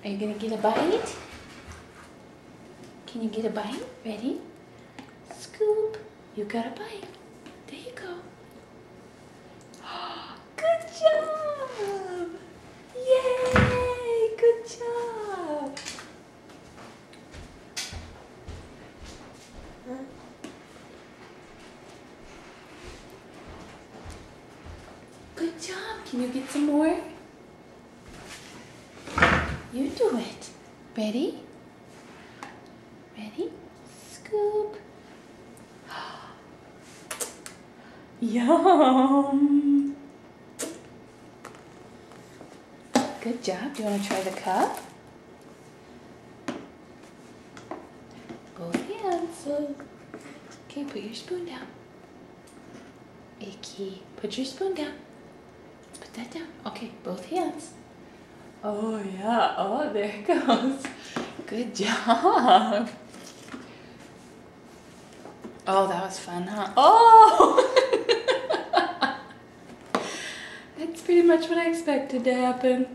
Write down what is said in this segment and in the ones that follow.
Are you gonna get a bite? Can you get a bite? Ready? Scoop. You got a bite. There you go. Good job! Yay! Good job! Good job. Can you get some more? You do it. Ready? Ready? Scoop. Yum. Good job. Do you want to try the cup? Both hands. Okay, put your spoon down. Icky. Put your spoon down. Let's put that down. Okay, both hands. Oh yeah. Oh, there it goes. Good job. Oh, that was fun, huh? Oh! That's pretty much what I expected to happen.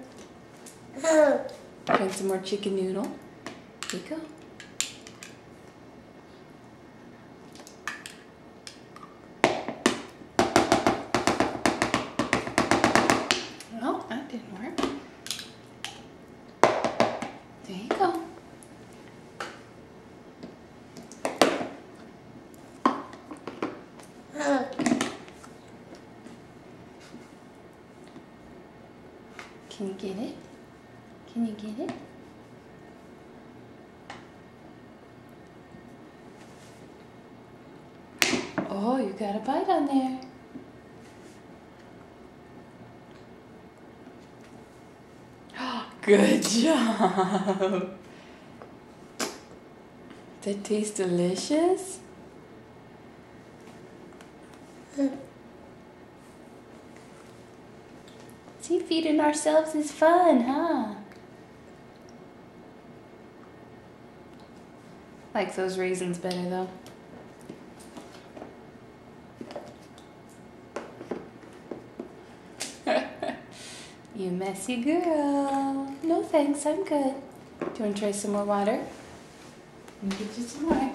Try some more chicken noodle. Here you go. Oh, that didn't work. There you go. Can you get it? Can you get it? Oh, you got a bite on there. Good job. Does that taste delicious? See, feeding ourselves is fun, huh? Like those raisins better though. You messy girl. No thanks, I'm good. Do you want to try some more water? Let me get you some more.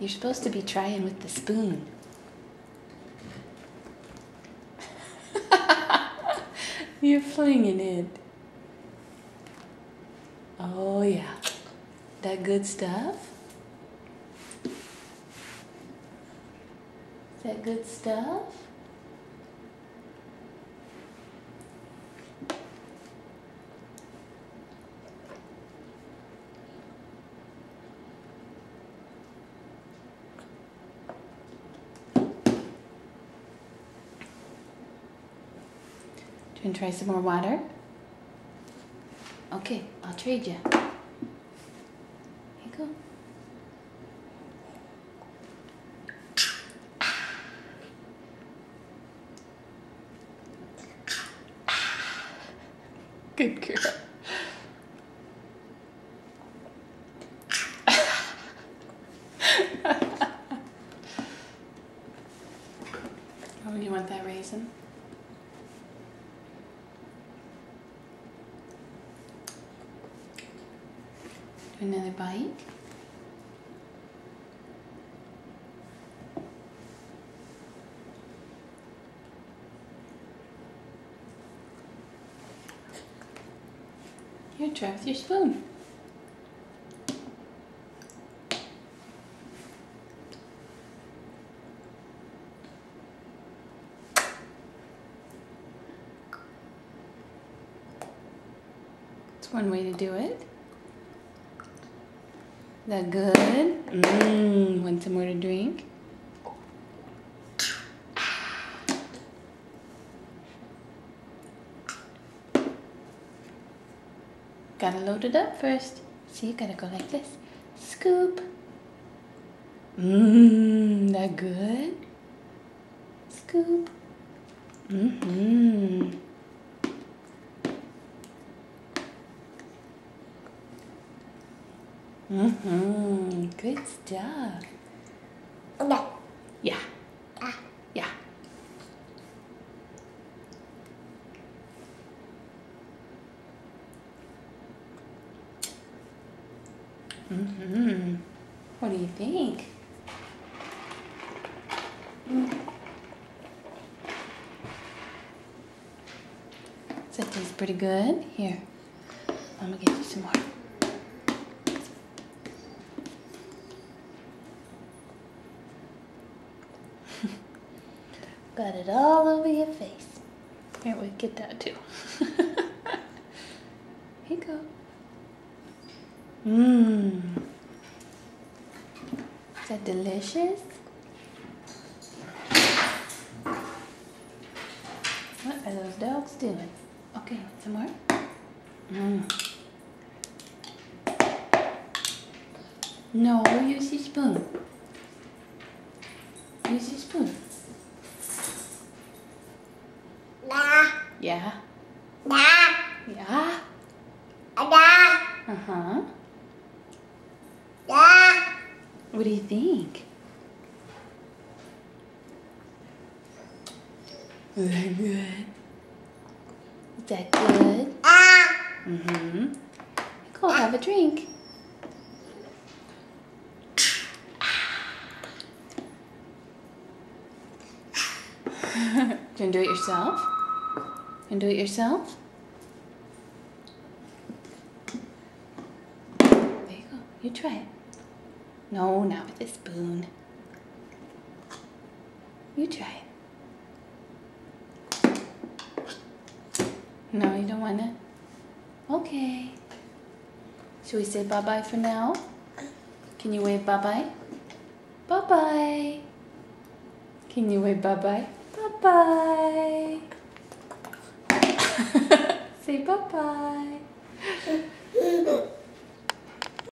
You're supposed to be trying with the spoon. You're flinging it. Oh yeah. That good stuff? Is that good stuff? Do you want to try some more water? Okay, I'll trade you. Here you go. Good girl. Oh, you want that raisin? Do another bite. Here, try with your spoon. It's one way to do it. Is that good? Want some more to drink? Gotta load it up first. See, you gotta go like this. Scoop. That good? Scoop. Good stuff. No. Yeah. Yeah. What do you think? Does that taste pretty good? Here, I'm gonna get you some more. Got it all over your face. Here, we get that too. Here you go. Is that delicious? What are those dogs doing? Okay, some more. No, use your spoon. Use your spoon. Da. Yeah. Da. Yeah. Da. Uh-huh. Da. What do you think? Very good. Is that good? Go have a drink. Do you want to do it yourself? You want to do it yourself? There you go. You try it. No, not with a spoon. You try it. No, you don't want it? Okay. Should we say bye-bye for now? Can you wave bye-bye? Bye-bye. Can you wave bye-bye? Bye-bye. Say bye-bye.